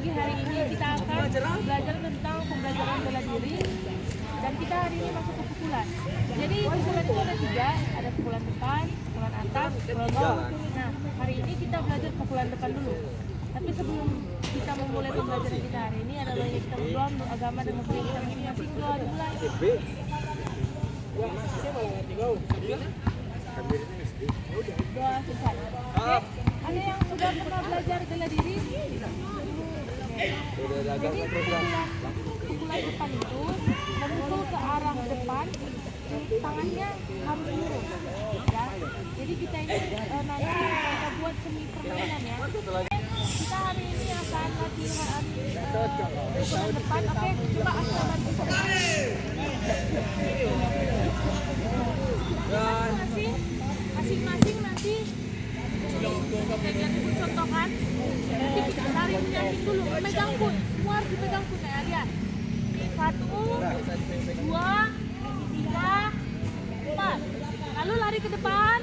pagi hari ini kita akan belajar tentang pembelajaran bela diri. Dan kita hari ini masuk ke pukulan. Jadi pukulan itu ada 3, ada pukulan depan, pukulan atas, pukulan bawah. Nah, hari ini kita belajar pukulan depan dulu. Tapi sebelum kita memulai pembelajaran kita hari ini, ada banyak kita berdoa untuk agama dan mempunyai kita masing-masing. Doa dimulai. Doa selesai. Oke? Ada yang sudah pernah belajar bela diri? Jadi pukulan depan itu memukul ke arah depan, tangannya harus lurus, ya. Jadi kita ini nanti kita buat semi permainan ya. Kita hari ini akan latihan pukulan depan. Oke, coba Asma bantu masing-masing nanti ibu contohkan. Nanti kita lari menyamping dulu, megang pun, semua harus dipegang pun ya, lihat. 1, 2, 3, 4. Lalu lari ke depan.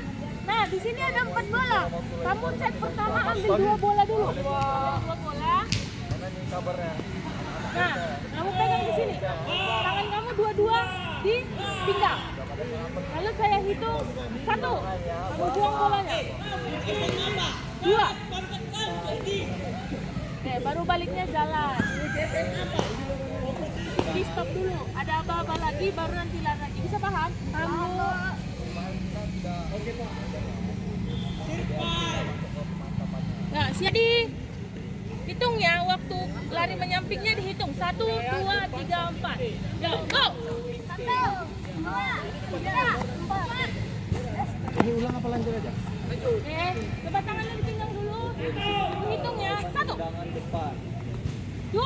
Nah, di sini ada 4 bola. Kamu set pertama ambil 2 bola dulu. 2 bola. Nah, kamu pegang di sini. Tangan kamu dua-dua di pinggang. Lalu saya hitung 1. Kamu buang bolanya. 2. Oke, baru baliknya jalan. Di stop dulu. Ada apa-apa lagi baru nanti lari lagi. Bisa paham? Kamu. Nah, siap hitung ya, waktu lari menyampingnya dihitung. 1, 2, 3, 4. Go, go. 1, 2, 3, 4. Ini ulang apa lanjut aja? Oke, coba tangannya dipinggang dulu. Hitung ya. 1, 2.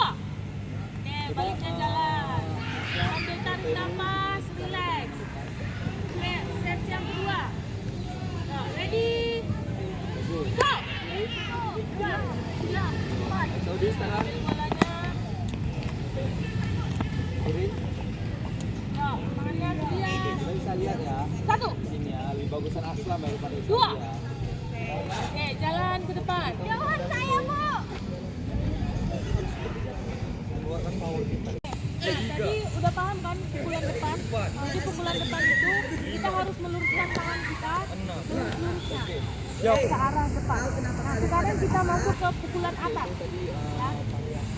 Oke, baliknya jalan. Sambil tarik nafas, relax. Oke, set yang kedua. Nah, ready? Go! 1, 2, 3, 4. Saudi sekarang. Bolanya. Kiri. Nah, tangannya sedia. Kita bisa lihat ya. 1, Sini ya, lebih bagusan Aslam daripada 2. ya. Oke, jalan ke depan. Jauhan saya, Bu. Keluarkan mau kita. Tadi udah paham kan pukulan depan? Jadi pukulan depan itu kita harus meluruskan tangan kita lurus-lurusnya ke arah depan. Nah, sekarang kita masuk ke pukulan atas. Ya.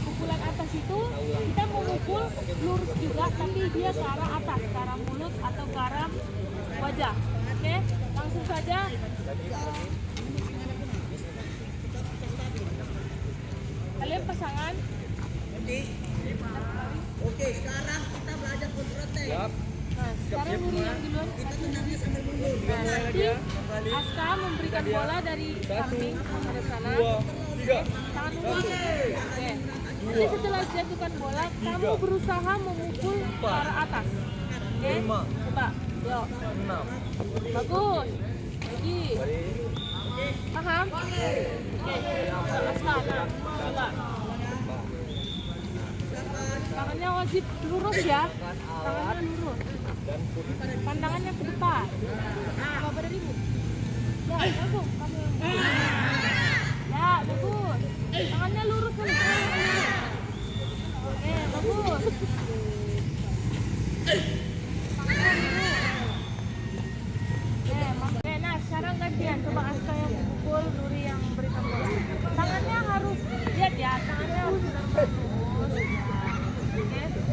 Pukulan atas itu kita memukul lurus juga, tapi dia ke arah atas, ke arah mulut atau ke arah wajah. Oke, langsung saja. Kalian pasangan. Oke, sekarang kita belajar kontratek. Nah, sekarang Nuri yang duluan. Kita tenangnya sambil mundur. Nah, nanti Aska memberikan bola dari samping menghadap sana. Tangan lurus. Oke. Nanti setelah jatuhkan bola, kamu berusaha memukul ke arah atas. Oke? Coba. Yuk. 6. Bagus. Lagi. Paham? Oke. Aska, nah. Coba. Tangannya wajib lurus ya. Tangannya lurus. Pandangannya ke depan. Coba berdiri. Ya, langsung. Kamu. Ya, bagus. Tangannya lurus dulu. Oke, bagus. Tangannya lurus. Oke, nah sekarang gantian. Coba Aska yang pukul, Nuri yang berikan bola. Tangannya harus, lihat ya, tangannya harus lurus.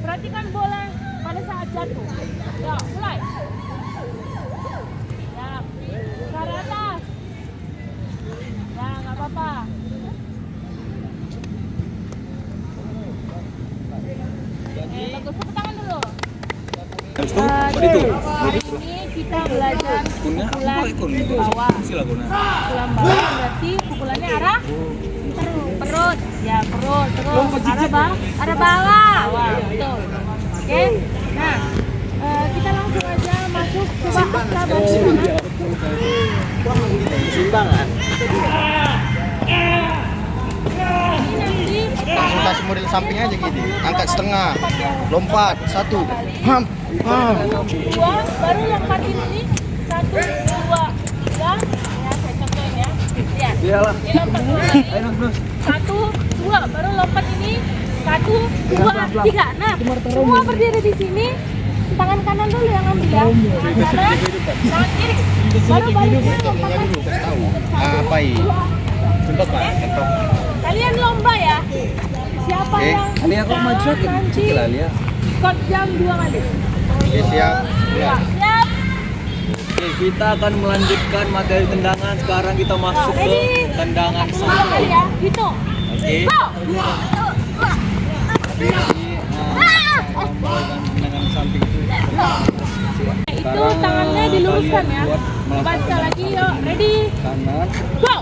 Perhatikan bola pada saat jatuh. Ya, mulai. Ya, ke arah atas. Ya, nggak apa-apa. Bagus, tepuk tangan dulu. Hari ini kita belajar pukulan bawah. Pukulan bawah berarti pukulannya arah perut. Ya, perut. Terus arah bawah. Betul. Oke. Nah, kita langsung aja masuk. Coba Aska bantu. Simbangan. Ini nanti Kasih model samping aja gini. Angkat setengah. Lompat. 1. Ham. 2, baru lompatin ini. 1, 2, 3. Ya, saya contohin ya. Lihat. Iyalah. Ini lompat dulu. 1, 2, 2, baru lompat ini 1, 2, 3. Nah, semua berdiri di sini. Tangan kanan dulu yang ambil ya. Tangan kanan, tangan kiri. Baru baliknya lompat lagi. Apa ini? Contoh Pak. Contoh. Kalian lomba ya. Siapa Oke. yang Ini aku bisa maju nanti kecil Alia. skot jam 2 kali. Oke, siap. Ya. Siap. Oke, kita akan melanjutkan materi tendangan. Sekarang kita masuk ke ready? tendangan 2 samping. kali ya. Hitung. Oke. Go. Tendangan samping itu. Itu tangannya diluruskan ya. Coba sekali lagi yuk. Ready? Kanan, Go.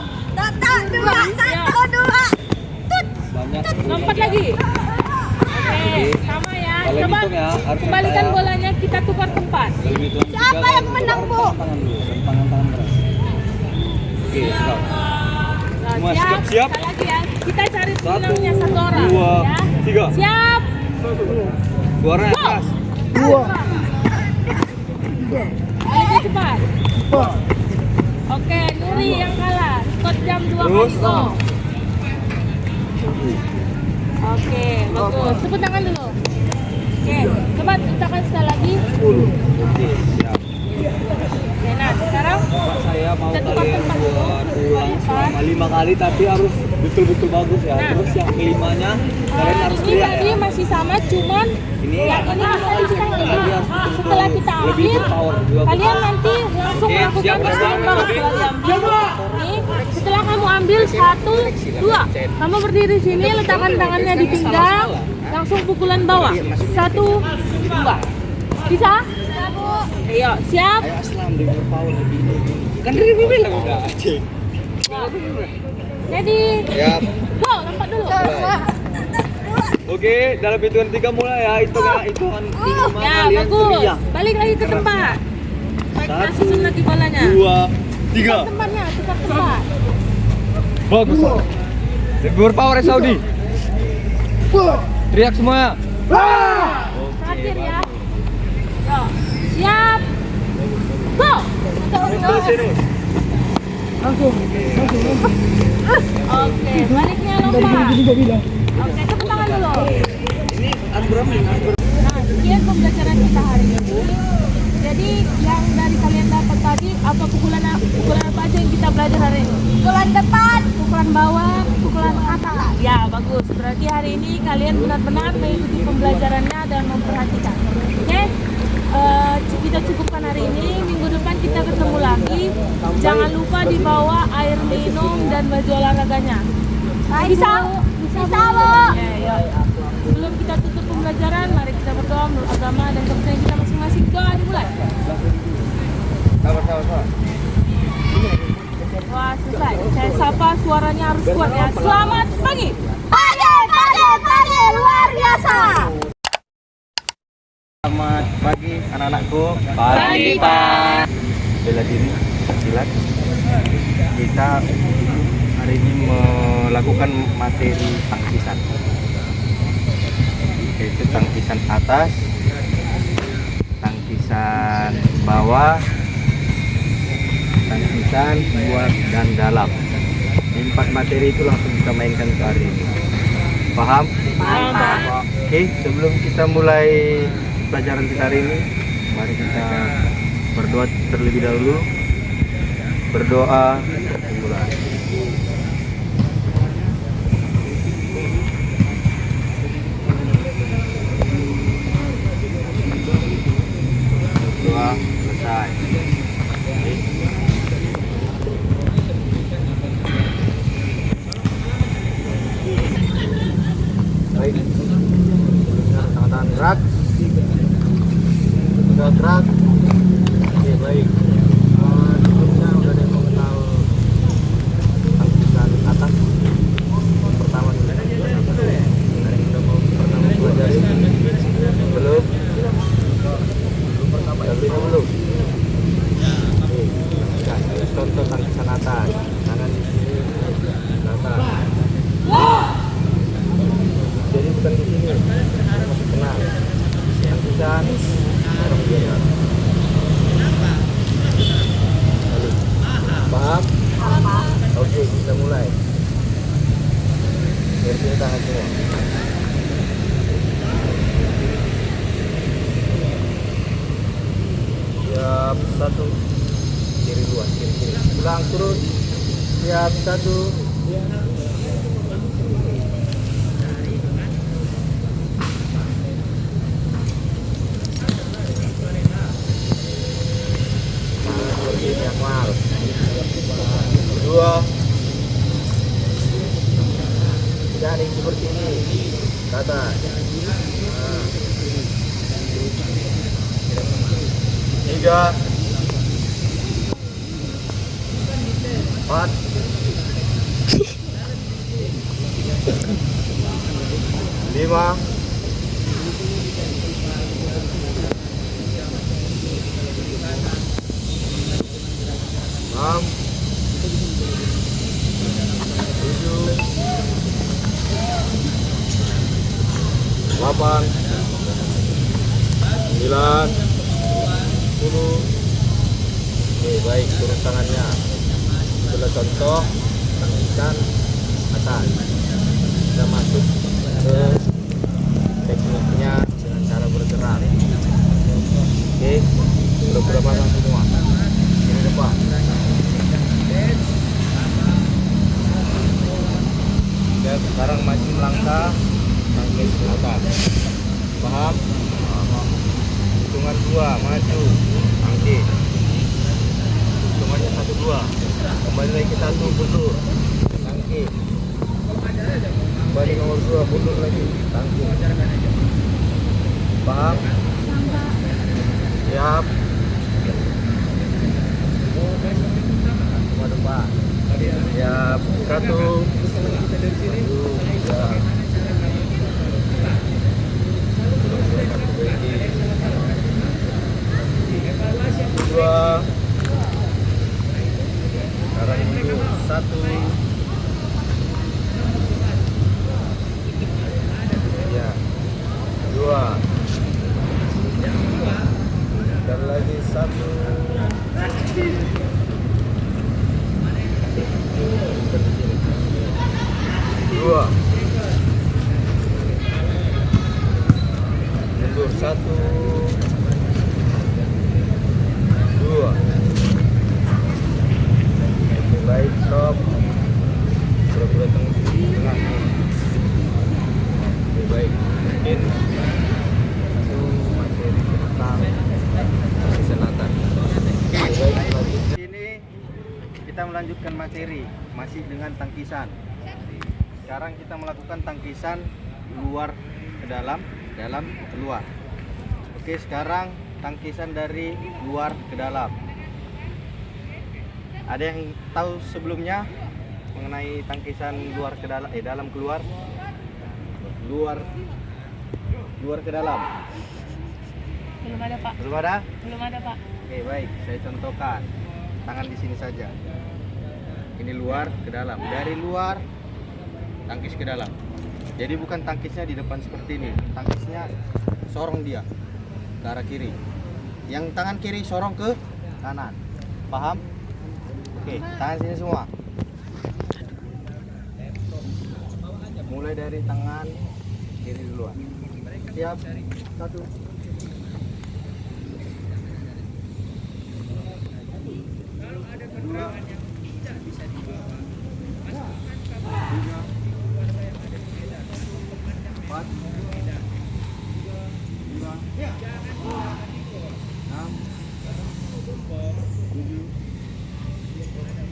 banyak. Lompat lagi. Oke, sama ya. Kalau Coba hitung ya, harus kembalikan saya- bolanya, kita tukar tempat. Kalau hitung Siapa yang menang, Bu? Tangan dulu, tangan keras. Oke, siap. Nah, Semua siap? Sekali lagi ya. Kita cari pemenangnya 1 orang. 2, Ya. 3. Siap. Suaranya Go. keras. Lebih cepat. Oke, Nuri yang kalah. Skot jam 2 kali Terus. go. Oke, bagus. Tepuk tangan dulu. Oke, coba ucapkan sekali lagi. Oke, siap. Oke, nah sekarang Pak, saya mau kita tukar kalian tempat dulu. buat ulang selama 5 kali, tapi harus betul-betul bagus ya. Nah. Terus yang kelimanya kalian harus Ini teriak tadi ya. masih sama, cuman Ini yang ini tadi kita nggak Tadi ambil. harus betul-betul Setelah kita lebih ambil, berpower, juga kalian nanti langsung Oke, melakukan siap, Mas. pergerakan bawah. Setelah diambil, ini setelah kamu ambil 1, 2, kamu berdiri sini, letakkan tangannya di pinggang, langsung pukulan bawah. 1, 2. Bisa? Ayo, siap. Ayo Aslam, lebih berpower lebih. Kan dari bilang udah. Ready? Siap. Go, lompat dulu. Oke, dalam hitungan 3 mulai ya. Hitungan 5 Ya, kalian bagus. teriak. Balik lagi ke tempat. Baik, kita 1, susun lagi bolanya. 2, 3. Tempatnya, tukar tempat. Bagus. Lebih berpower ya Saudi. Teriak semua. Terakhir ya. Yo, siap. Go. Oke, baliknya lompat. Oke, tepuk tangan dulu. Ini Asbram nih, Asbram. Nah, sekian pembelajaran kita hari ini. Jadi yang dari kalian dapat tadi apa pukulan apa aja yang kita belajar hari ini? Pukulan depan, pukulan bawah, pukulan atas. Ya, bagus. Berarti hari ini kalian benar-benar mengikuti pembelajarannya dan memperhatikan. Oke? Kita cukupkan hari ini. Minggu depan kita ketemu lagi. Jangan lupa dibawa air minum dan baju olahraganya. Bisa? Bisa, Bu. Ya. Sebelum kita tutup pembelajaran, mari kita berdoa menurut agama dan kepercayaan kita masing-masing. Doa dimulai. Sabar. Wah, selesai. Saya sapa, suaranya harus kuat ya. Selamat pagi. Pagi, luar biasa. Selamat pagi anak-anakku. Pagi, Pak. Bela diri silat. Kita hari ini melakukan materi tangkisan. Yaitu tangkisan atas, tangkisan bawah, tangkisan luar dan dalam. Ini 4 materi itu langsung kita mainkan hari ini. Paham? Paham. Oke, sebelum kita mulai pelajaran kita hari ini, mari kita berdoa terlebih dahulu. Berdoa mulai. Doa selesai. Oke. Baik. Tangan-tangan gerak. Sudah gerak. Oke, baik. Sebelumnya udah ada yang mengenal tangkisan atas. Pertama dulu. Ada yang udah mau pertama pelajari. Belum. Belum. siap satu, kiri dua, kiri kiri, ulang turun, siap satu, seperti ini Akmal, dua, jadi seperti ini, kata, tiga, empat, lima, enam, tujuh, delapan, sembilan, 10. Oke, baik, turun tangannya. Itulah contoh tangisan atas. Kita masuk ke tekniknya dengan cara bergerak. Oke, sudah pasang semua. Ini depan. Oke, sekarang masih melangkah tangkis ke atas. Paham? Hitungan 2, maju, tangkis. Hitungannya 1, 2. Kembali lagi 1, mundur, tangkis. Kembali nomor 2, mundur lagi, tangkis. Paham? Siap. Semua depan. Siap. 1, 2, sekarang mundur 1, ya 2, dan lagi 1, 2, mundur 1, 2. Baik, stop. Pura-pura tengah. Oke, baik. Mungkin itu materi tentang selatan. Oke, baik. Selanjutnya ini kita melanjutkan materi masih dengan tangkisan. Sekarang kita melakukan tangkisan luar ke dalam, dalam keluar. Oke, sekarang tangkisan dari luar ke dalam. Ada yang tahu sebelumnya mengenai tangkisan luar ke dalam, dalam keluar, luar ke dalam? Belum ada, Pak. Belum ada? Belum ada, Pak. Oke, baik, saya contohkan. Tangan di sini saja. Ini luar ke dalam. Dari luar tangkis ke dalam. Jadi bukan tangkisnya di depan seperti ini. Tangkisnya sorong dia ke arah kiri. Yang tangan kiri sorong ke kanan. Paham? Oke, tangan sini semua. Mulai dari tangan kiri duluan. Siap? 1. 2. 4, 5, 6, 7,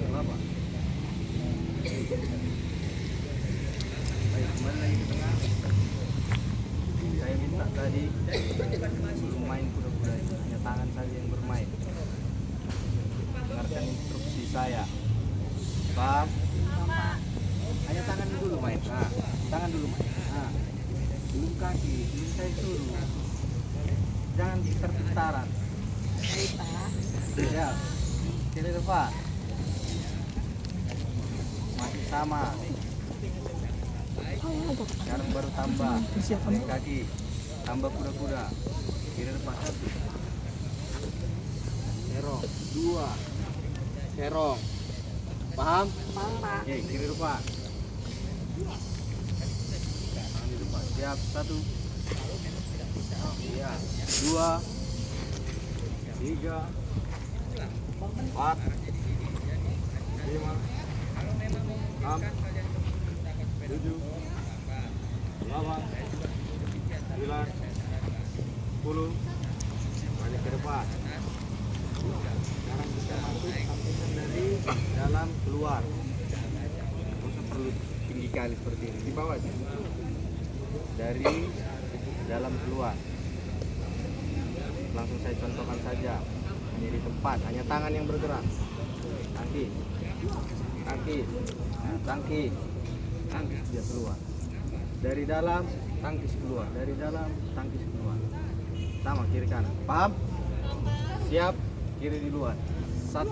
8. Baik, kembali lagi ke tengah. Saya minta tadi belum main kuda-kuda, hanya tangan saja yang bermain. Dengarkan instruksi saya. Paham? Hanya tangan dulu main. Nah, tangan dulu main. Nah, belum kaki, belum saya suruh. Jangan tertentaran. Ya, kiri depan. Masih sama. Sekarang baru tambah. Kiri kaki, tambah kuda-kuda. Kiri depan 1. Serong 2. Serong. Paham? Paham, Pak. Oke, kiri depan. Tangan di depan. Siap, 1. Iya, 2. 3, 4, 5, 6, 7, 8, 9, 10. Balik ke depan. Sekarang kita masuk tampilan dari dalam keluar. Usah perlu tinggi kali seperti ini. Di bawah aja. Dari dalam keluar. Langsung saya contohkan saja. Hanya di tempat, hanya tangan yang bergerak. Tangkis, tangkis, nah, tangkis, tangkis dia keluar. Dari dalam, tangkis keluar. Dari dalam, tangkis keluar. Sama kiri kanan. Paham? Siap. Kiri di luar. 1,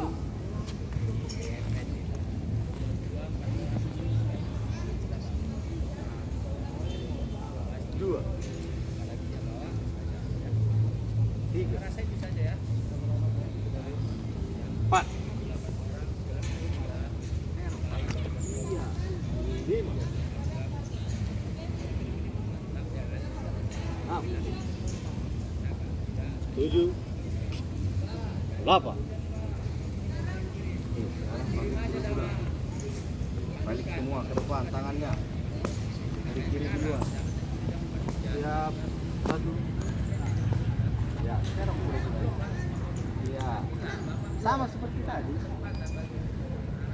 2, 3, 4, 5, 6, 7, 8. Sekarang balik semua ke depan tangannya. Dari kiri duluan. Siap. 1. Ya, sekarang boleh sudah. Ya. Sama seperti tadi.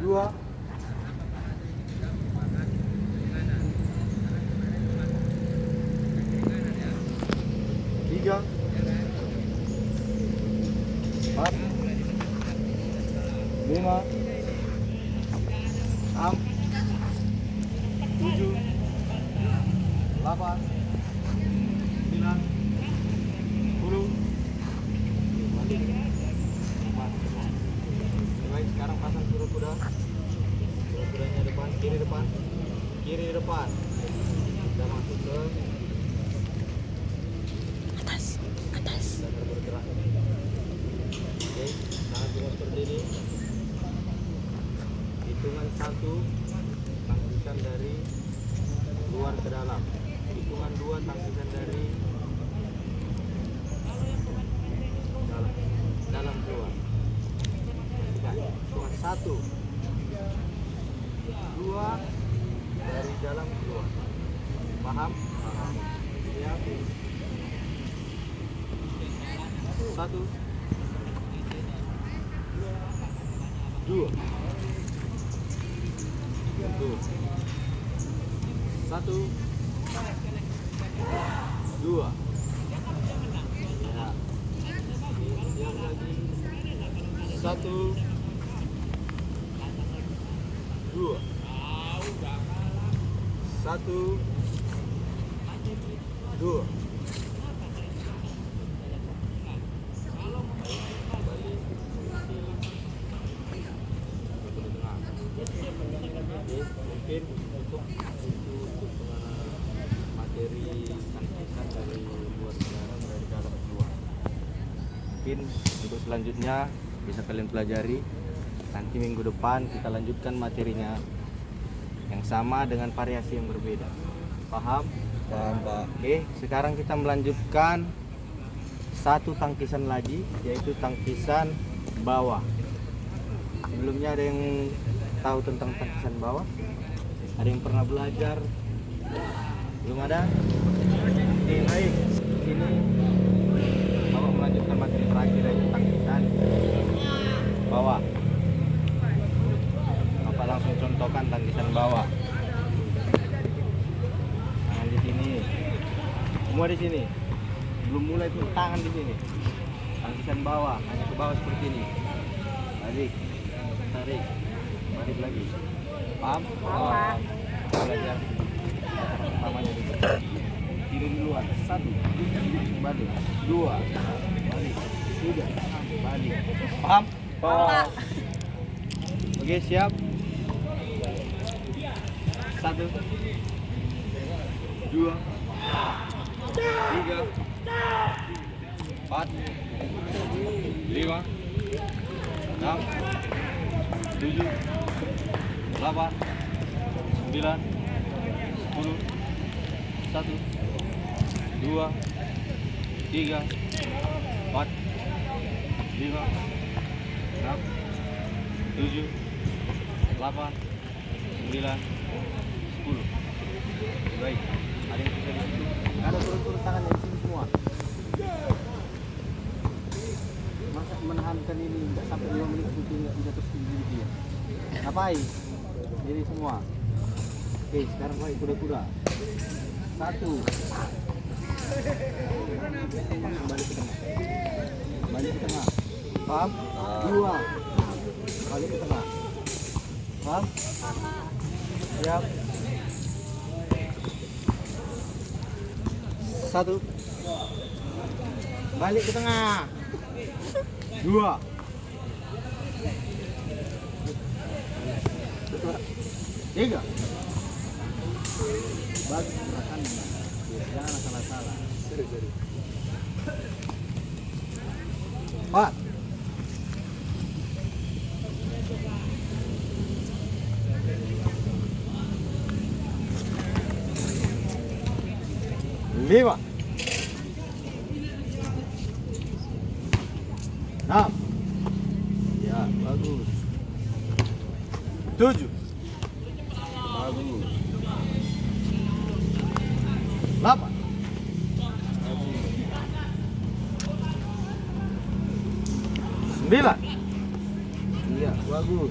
2. 3, 4, 5, 6, 7, 8, 9, 10. Baik, sekarang pasang kuda-kuda. Kuda-kudanya depan, kiri depan. Kiri depan. Kita masuk ke atas. Datar bergerak. Oke, tangan cuma seperti ini. Hitungan 1, tangkisan dari luar ke dalam. Hitungan 2, tangkisan dari dalam keluar. Hitungan 1, 2, dari dalam keluar. Paham? Paham. Siap. 1, 2, 1, 2. Ya. Siap lagi. 1, 2. 1, 2. Mungkin untuk materi tangkisan dari luar kendaraan dari dalam keluar. Mungkin untuk selanjutnya bisa kalian pelajari. Nanti minggu depan kita lanjutkan materinya yang sama dengan variasi yang berbeda. Paham? Paham, Pak. Oke, sekarang kita melanjutkan satu tangkisan lagi, yaitu tangkisan bawah. Sebelumnya ada yang tahu tentang tangkisan bawah? Ada yang pernah belajar? Belum ada? Oke, baik. Ini Bapak melanjutkan materi terakhir, yaitu tangkisan bawah. Bapak langsung contohkan tangkisan bawah. Tangan di sini. Semua di sini. Belum mulai tuh tangan di sini. Tangkisan bawah, hanya ke bawah seperti ini. Balik. Tarik. Balik lagi. Paham? Paham. Belajar. Pertamanya dulu. Kiri duluan. 1. Balik. 2. Balik. 3. Balik. Paham? Paham. Oke, siap. 1, 2, 3, 4, 5, 6, 7, 8, 9, 10, 1, 2, 3, 4, 5, 6, 7, 8, 9, 10. Baik, ada yang bisa di situ. Ada turun-turun tangannya di sini semua. Masa menahankan ini nggak sampai 5 menit itu nggak bisa terus tinggi dia. Ngapain? Jadi semua. Oke, sekarang baik kuda-kuda. 1. Balik ke tengah. Balik ke tengah. Paham? 2. Balik ke tengah. Paham? Siap. 1. Balik ke tengah. 2. 3. Bagus gerakan. Jangan salah-salah. 4. 5. 6. Ya, bagus. 7. Bagus. 8. Bagus. 9. Iya, bagus.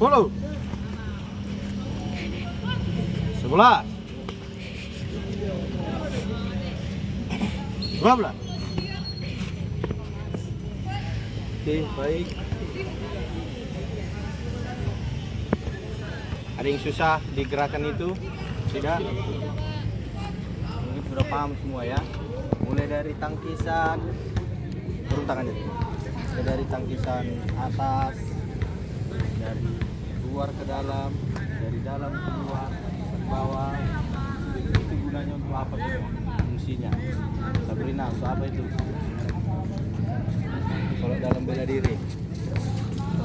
10. 11. 12. Oke, baik. Ada yang susah di gerakan itu? Tidak? Mungkin sudah paham semua ya. Mulai dari tangkisan, turun tangannya. Mulai dari tangkisan atas, dari luar ke dalam, dari dalam ke luar, ke bawah. Itu gunanya untuk apa semua? Fungsinya. Sabrina, untuk apa itu? Kalau dalam bela diri,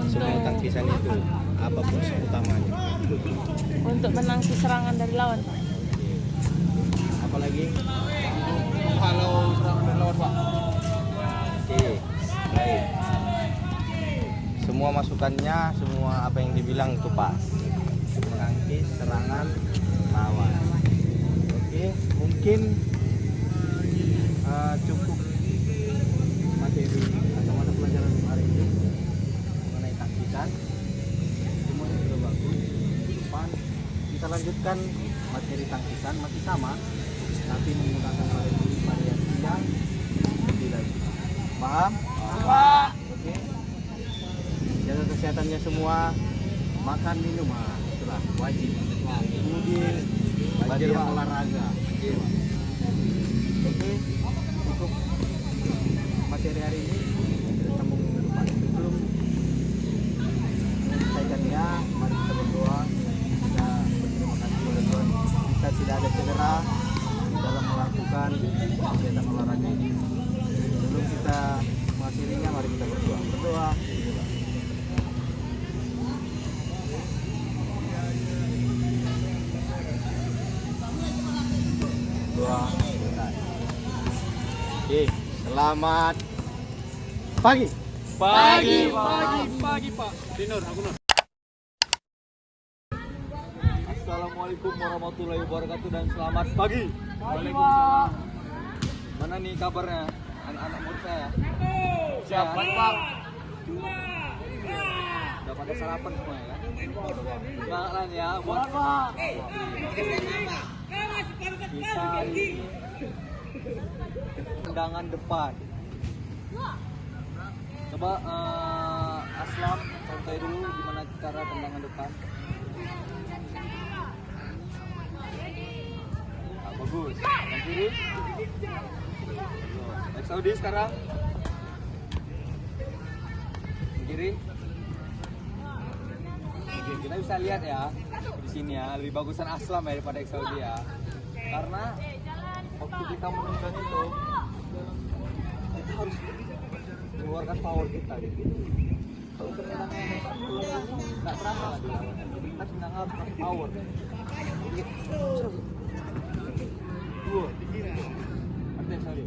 semua tangkisan itu apa fungsi utamanya? Untuk menangkis serangan dari lawan, Pak. Apalagi kalau serangan dari lawan, Pak. Oke, baik. Semua masukannya, semua apa yang dibilang itu pas. Menangkis serangan lawan. Oke, mungkin cukup materi atau mata pelajaran hari ini mengenai tangkisan. Semuanya sudah bagus. Depan kita lanjutkan materi tangkisan masih sama, tapi menggunakan variasi yang lebih lagi. Paham? Paham. Oke. Jaga kesehatannya semua. Makan minum, itulah wajib. Kemudian bagi yang olahraga. Oke, cukup materi hari ini. Kita sambung minggu depan. Sebelum menyelesaikannya, mari kita berdoa. Kita berterima kasih kepada Tuhan. Kita tidak ada cedera dalam melakukan kegiatan olahraga ini. Sebelum kita mengakhirinya, mari kita berdoa. Berdoa. Doa. Oke, selamat pagi. Pagi, Pak. Dinur, aku Nur. Assalamualaikum warahmatullahi wabarakatuh dan selamat pagi. Waalaikumsalam. Mana nih kabarnya anak-anak murid saya? Siap, Pak. Udah pada sarapan semua ya? Semangat ya buat Pak. Kita ini tendangan depan. Coba Aslam contoh dulu gimana cara tendangan depan. Nah, bagus. Yang kiri. Baik, Saudi sekarang. Yang kiri. Oke, kita bisa lihat ya di sini ya, lebih bagusan Aslam ya daripada Saudi ya. Karena waktu kita menendang itu harus mengeluarkan power kita gitu. Kalau tendangan nggak terasa lah di lawan. Kita tendangan harus pakai power. Dua. Artinya sorry.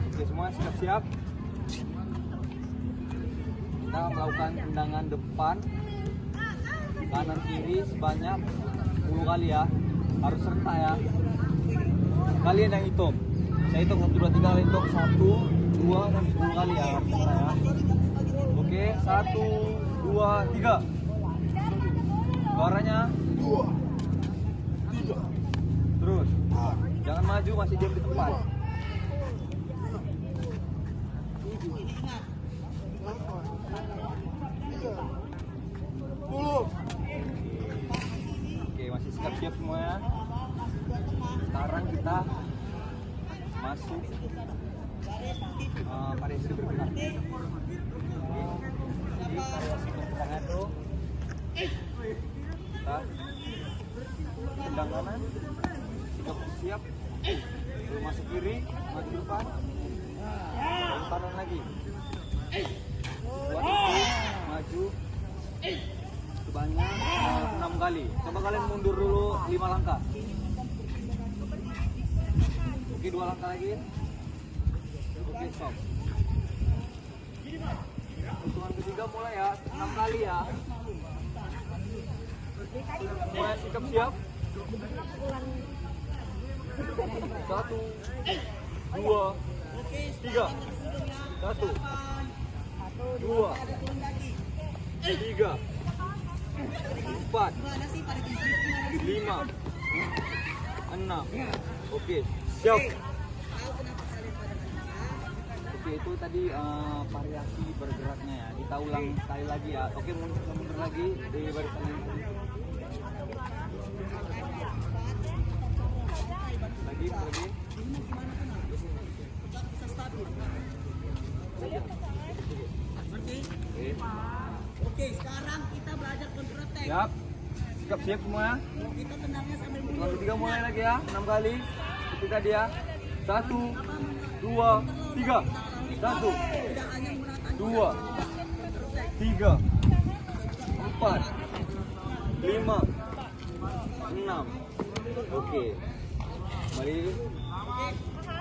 Oke, semua siap-siap. Kita melakukan tendangan depan, kanan kiri sebanyak 10 kali ya. Harus serentak ya. Kalian yang hitung. Saya hitung 1, 2, 3, kalian hitung 1, 2, dan 10 kali ya. Harus serentak ya. Oke, 1, 2, 3. Suaranya 2, 3. Terus, jangan maju, masih diam di tempat. Oke, masih siap-siap semua ya. Sekarang kita masuk variasi bergerak. Jadi variasi bergeraknya itu kita tendang kanan, siap, lalu masuk kiri, maju depan, dan kanan lagi. Buat itu maju sebanyak 6 kali. Coba kalian mundur dulu 5 langkah. Oke, 2 langkah lagi. Oke, stop. Hitungan ketiga mulai ya, 6 kali ya. Mulai sikap siap. 1, 2, 3. 1, 2, 3, 4, 5, 6. Oke, siap. Oke, itu tadi variasi bergeraknya ya. Kita ulang sekali lagi ya. Oke, mundur lagi di barisan ini. Lagi. Oke, sekarang kita belajar counter attack. Siap. Siap semua. Kita tendangnya sambil mundur. Hitungan ketiga mulai lagi ya. 6 kali. Seperti tadi ya. 1, 2, 3. 1, 2, 3, 4, 5, 6. Oke. Mari.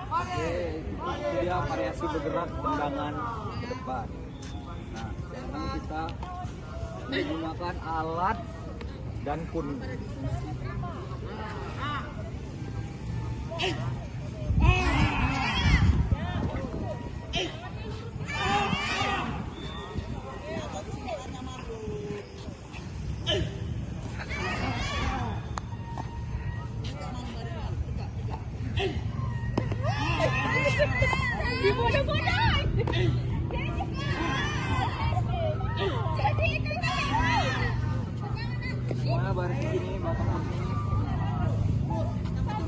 Oke, itu dia variasi bergerak tendangan ke depan. Nah, sekarang kita menggunakan alat dan kun. Semuanya baris di sini, belakang sini.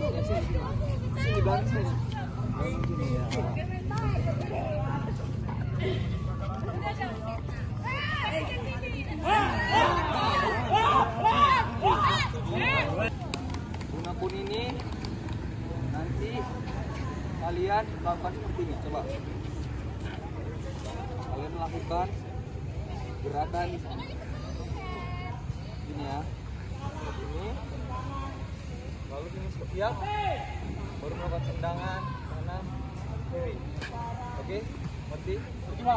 Ya, sini belakang sini. Belakang sini ya. Guna kun ini nanti kalian lakukan seperti ini. Coba kalian lakukan gerakan ini ya, ini lalu ini siap, baru melakukan tendangan kanan kiri. Oke, ngerti? Coba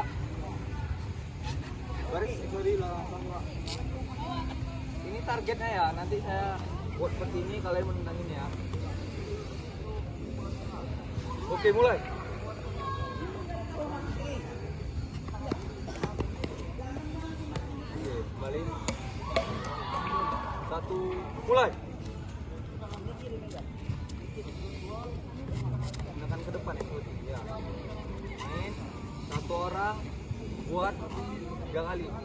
baris sorry langsung Pak. Ini targetnya ya, nanti saya buat seperti ini, kalian menendangin ya. Oke, mulai. Oke, balik. 1, mulai. Tekan ke depan ya, ya. Main 1 orang buat 3 kali. 1.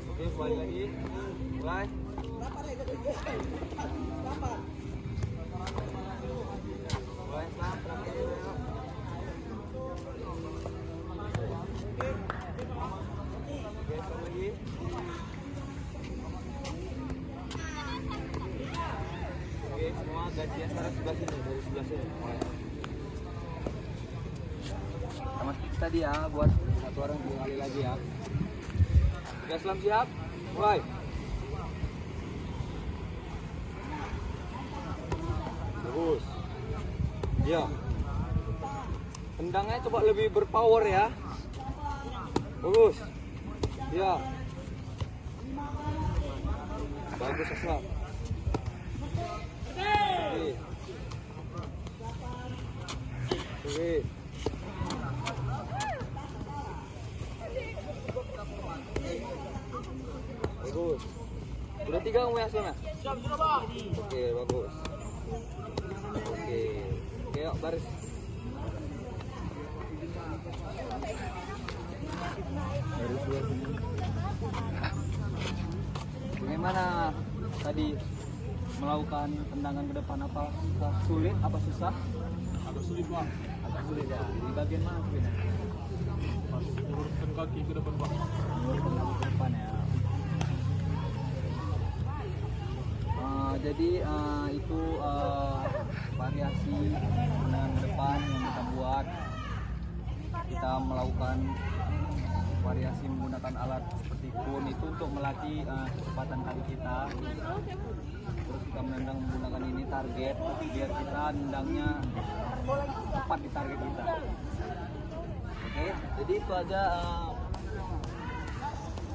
Oke, balik lagi. Mulai. Mulai sampai lagi. Oke, semua gajian sekarang sebelah sini, dari sebelah sini. Sama tadi ya, buat 1 orang 2 kali lagi ya. Oke, Islam siap? Mulai. Bagus. Ya. Tendangnya coba lebih berpower ya. Bagus. Ya. Bagus Aslam. Oke. Bagus. Udah 3 kamu ya Aslam ya? Siap, sudah Bang. Oke, bagus. Oke. Oke, yuk baris. Baris dua sini. Bagaimana tadi melakukan tendangan ke depan, apa sulit, apa susah? Agak sulit Pak. Agak sulit ya. Di bagian mana sulitnya? Pas luruskan kaki ke depan Pak. Luruskan kaki ke depan ya. Jadi itu variasi tendangan ke depan yang kita buat. Kita melakukan variasi menggunakan alat seperti kun itu untuk melatih kecepatan kaki kita. Terus kita menendang menggunakan ini target biar kita nendangnya tepat di target kita. Oke, jadi itu aja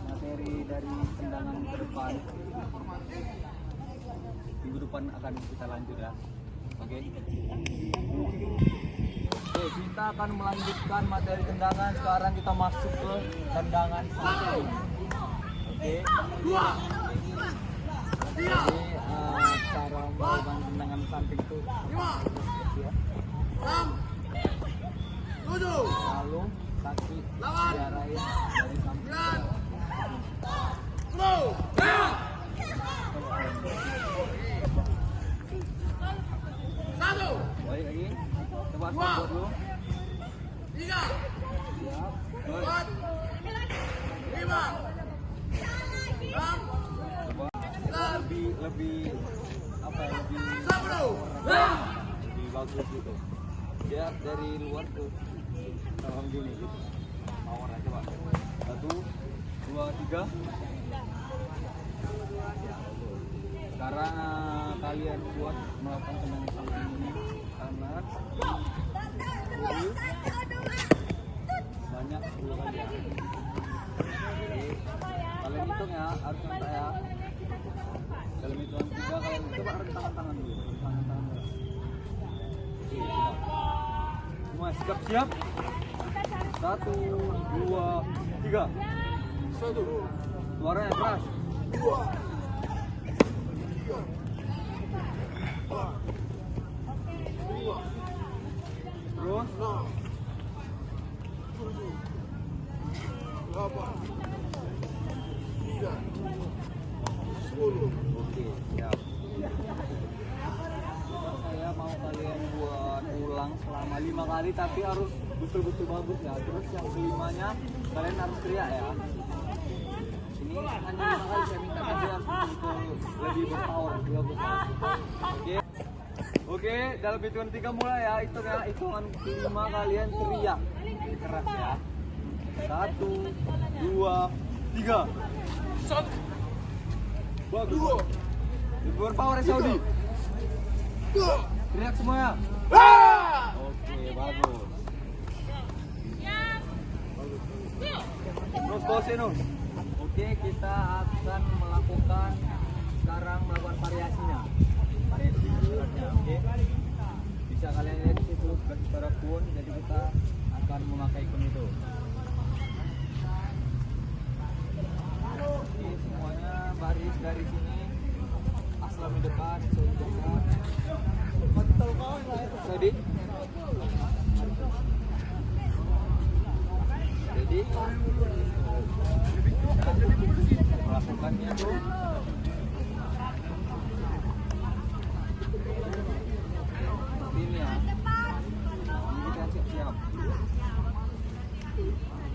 materi dari tendangan ke depan. Minggu depan akan kita lanjut ya. Oke. Oke, kita akan melanjutkan materi tendangan. Sekarang kita masuk ke tendangan samping. Oke. Jadi cara melakukan tendangan samping itu ya. Lalu kaki diarahin dari samping. Baik lagi. Coba buat dulu. 3 4 5 lebih apa ya, lebih bagus gitu. Dia dari luar ke dalam gini gitu. Power aja Pak. 1 2 3. Sekarang kalian buat melakukan tendangan samping ini kanan kiri banyak 10 kali ya. Jadi kalian hitung ya, harus santai ya. Kalian hitung 3, kalian coba rentang tangan dulu, tangan dulu. Oke, semua siap. 1 2 3. 1. Suaranya keras. 2. Terus oke, siap. Saya mau kalian buat ulang selama 5 kali, tapi harus betul-betul bagus ya. Terus yang kelimanya kalian harus teriak ya. Ini hanya 5 kali, saya minta kalian betul lebih berpower, lebih bagus. Oke, dalam hitungan 3 mulai ya. Hitungan 5 kalian teriak keras ya. 1 2 3. 1. Bagus. Lebih berpower ya Saudi. Teriak semuanya. Oke, bagus. Terus bosin. Oke, kita akan melakukan sekarang variasinya. Variasi beratnya, oke. Bisa kalian lihat di situ secara kun, jadi kita akan memakai kun itu. Oke, semuanya baris dari sini. Aslam di depan, Saudi depan. Saudi. Jadi melakukannya tuh ini ya. Ini kita siap-siap.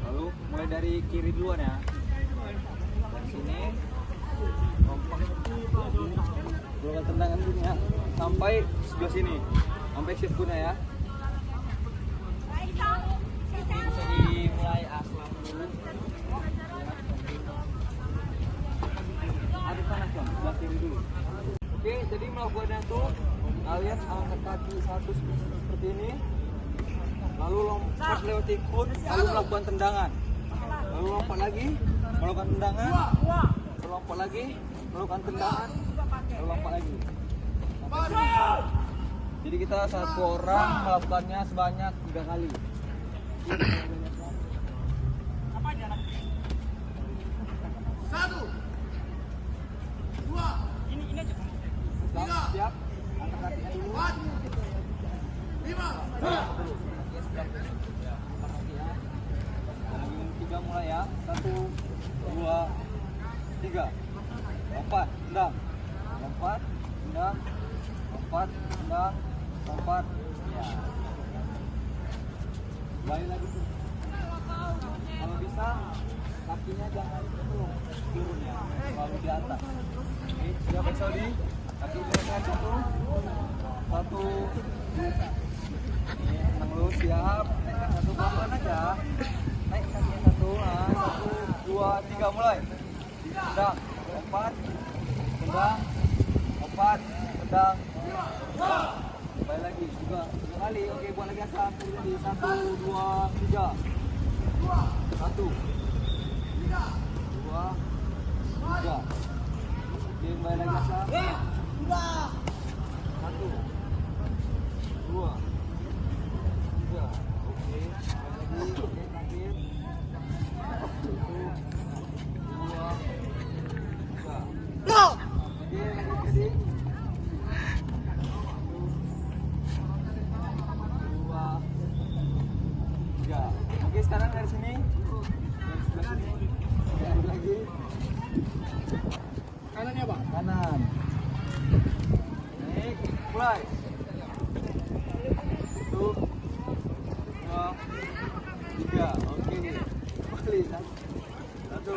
Lalu mulai dari kiri duluan ya. Dari sini kompak. Melakukan tendangan gini ya. Sampai sebelah sini. Sampai siap guna ya. Bisa dimulai Aslam dulu. Ada sana Aslam, sebelah kiri dulu. Oke, jadi melakukannya tuh kalian angkat kaki satu seperti ini. Lalu lompat lewat ikut, lalu melakukan tendangan. Lalu lompat lagi, melakukan tendangan. Lalu lompat lagi, melakukan tendangan. Lalu lompat lagi. Sampai sini. Jadi kita satu orang melakukannya sebanyak 3 kali. Siap, angkat kakinya dulu. 3 mulai ya. 1, 2, 3. Lompat, tendang. Lompat, tendang. Lompat, tendang. Lompat. Ya. Balik lagi tuh. Kalau bisa kakinya jangan turun ya, selalu di atas. Oke, siap Pak Saudi. Kaki turunkan 1, 2. Ini tenang dulu, siap. Naikkan 1 pelan aja. Naik kakinya 1, 1, 2, 3 mulai. Tendang, lompat, tendang, lompat, tendang. Balik lagi juga 2 kali. Oke, buat lagi asal. Jadi 1, 2, 3. 1, 2, 3. Oke, balik lagi asal. 1, 2, 3. Oke, balik lagi. Oke, terakhir. 1, 2, 3. Oke, lagi. 3. Oke, sekarang dari sini. Dari sebelah sini. Dari lagi. Kanannya Pak. Kanan. Naik, mulai. 1, 2, 3. Oke. Balik. 1.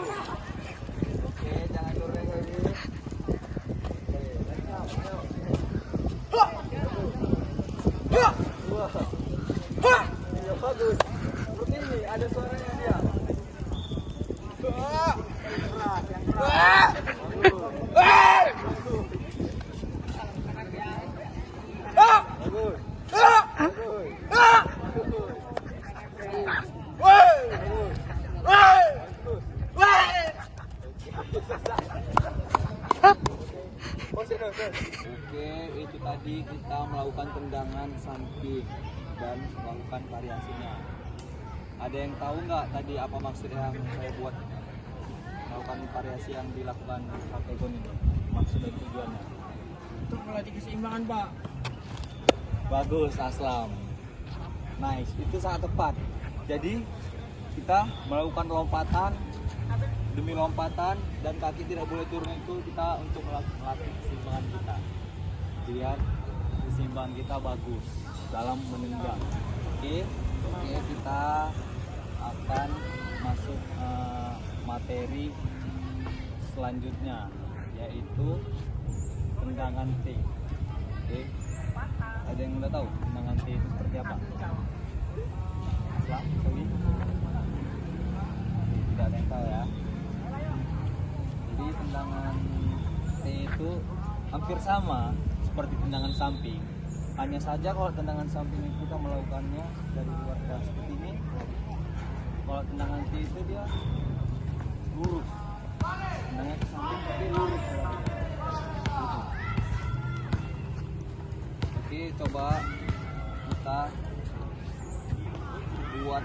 Oke, jangan turun lagi. Oke, lanjut. Ayo. 2. Ya, bagus. Seperti ini, ada suaranya dia. Keras, yang keras. Bagus. Oke, itu tadi kita melakukan tendangan samping dan melakukan variasinya. Ada yang tahu nggak tadi apa maksud yang saya buat melakukan variasi yang dilakukan pakai gon ini? Maksud dan tujuannya? Untuk melatih keseimbangan, Pak. Bagus, Aslam. Nice, itu sangat tepat. Jadi kita melakukan lompatan demi lompatan dan kaki tidak boleh turun, itu kita untuk melatih keseimbangan kita. Biar keseimbangan kita bagus dalam menendang. Oke, kita akan masuk materi selanjutnya, yaitu tendangan T. Oke, ada yang udah tahu tendangan T itu seperti apa? Aslam, sorry. Tidak ada yang tahu ya. Jadi tendangan T itu hampir sama seperti tendangan samping. Hanya saja kalau tendangan samping itu kita melakukannya dari luar dan seperti ini. Kalau tendangan T itu dia lurus. Tendangan ke samping tapi lurus. Gitu. Oke, coba kita buat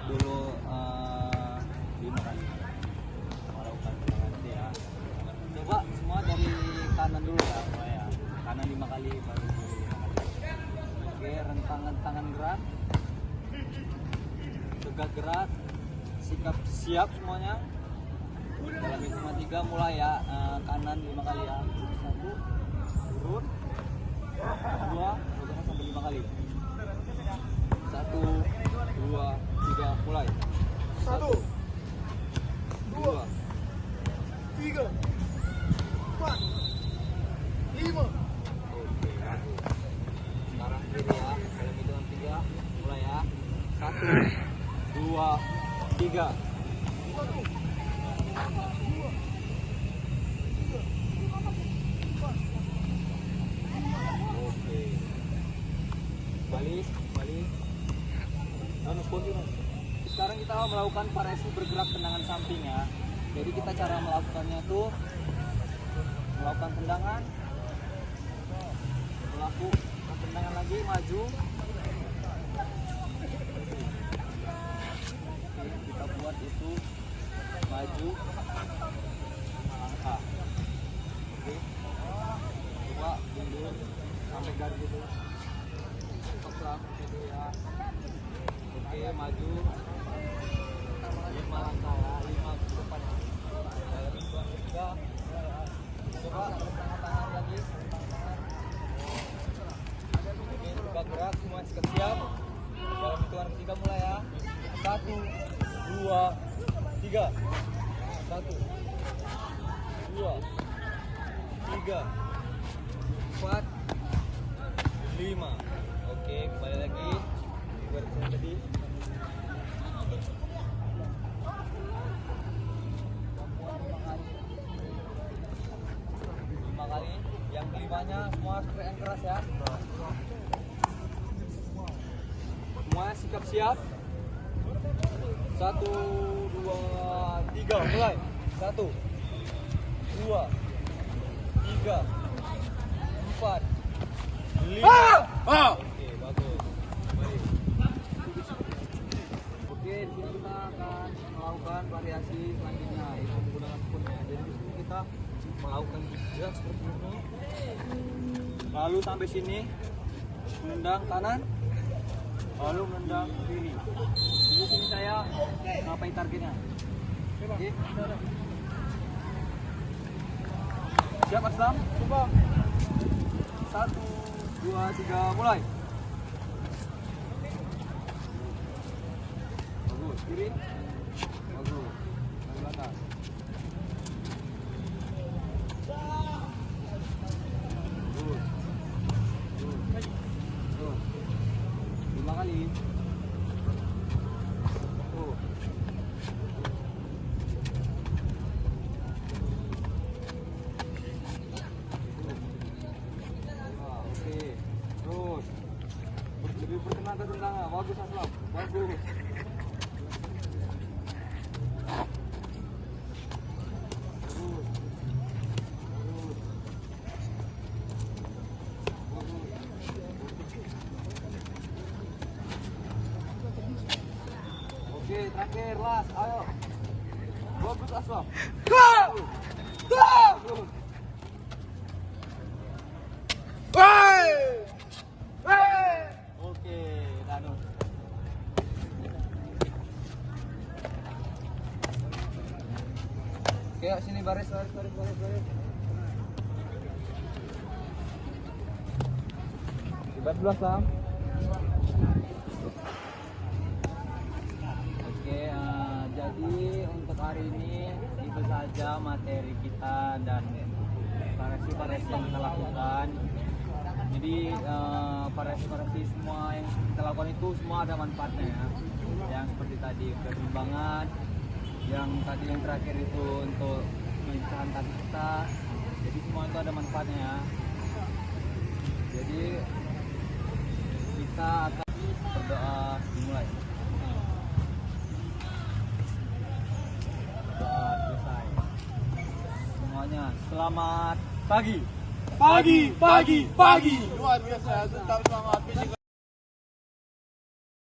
dulu 5 kali melakukan tendangan T ya. Coba semua dari kanan dulu ya, mulai ya. Kanan 5 kali baru 5 kali. Oke, rentangan tangan gerak, tegak gerak, sikap siap semuanya. Dalam hitungan 3 mulai ya. Kanan 5 kali ya. 1, turun, 2, bergerak sampai 5 kali. 1, 2, 3, mulai. 1, 2, 3, 4, 5. Oke, bagus. Sekarang kiri ya. Dalam hitungan 3 mulai ya. 1, 2, 3. Oke. Balik. kembali. Sekarang kita melakukan variasi bergerak tendangan samping ya. Jadi kita cara melakukannya tuh melakukan tendangan, melakukan tendangan lagi, maju. Oke, kita buat itu maju, angka. Oke, coba mundur sampai garis itu. Stop gitu ya. Oke, maju 5 langkah ya, 5 ke depan. Dalam hitungan ketiga, coba tangan lagi. Oke, coba gerak, semua siap. Dalam hitungan ketiga mulai ya. 1, 2, 3. 1, 2, 3, 4, 5. Oke, kembali lagi. Berarti tadi. 5 kali. Yang kelimanya semua teriak yang keras ya. Semua sikap siap. 1, 2, 3 mulai. 1, 2, 3, 4, 5. Oke, bagus. Mari. Oke, di sini kita akan melakukan variasi selanjutnya yaitu menggunakan punnya. Jadi di sini kita melakukan zigzag seperti ini. Lalu sampai sini menendang kanan, lalu menendang kiri. Di sini saya ngapain targetnya? Oke. Siap Aslam? Coba. 1, 2, 3, mulai. Bagus, kiri. Bagus. Ke atas. Bagus. Bagus. 5 kali. Tuh. Oke, terus lebih bertenaga tendangan, bagus Aslam, bagus. Terus, oke, terakhir last, ayo, bagus Aslam. Bagus. Oke, Danu. Oke, yuk sini baris. Hebat belas Sam. Oke, jadi untuk hari ini itu saja materi kita dan variasi yang kita lakukan. Jadi variasi semua yang kita lakukan itu semua ada manfaatnya ya. Yang seperti tadi keseimbangan, yang tadi yang terakhir itu untuk pelincahan kaki kita. Jadi semua itu ada manfaatnya ya. Jadi kita akan berdoa dimulai. Doa selesai. Semuanya selamat pagi. Pagi. Luar biasa. Tetap semangat.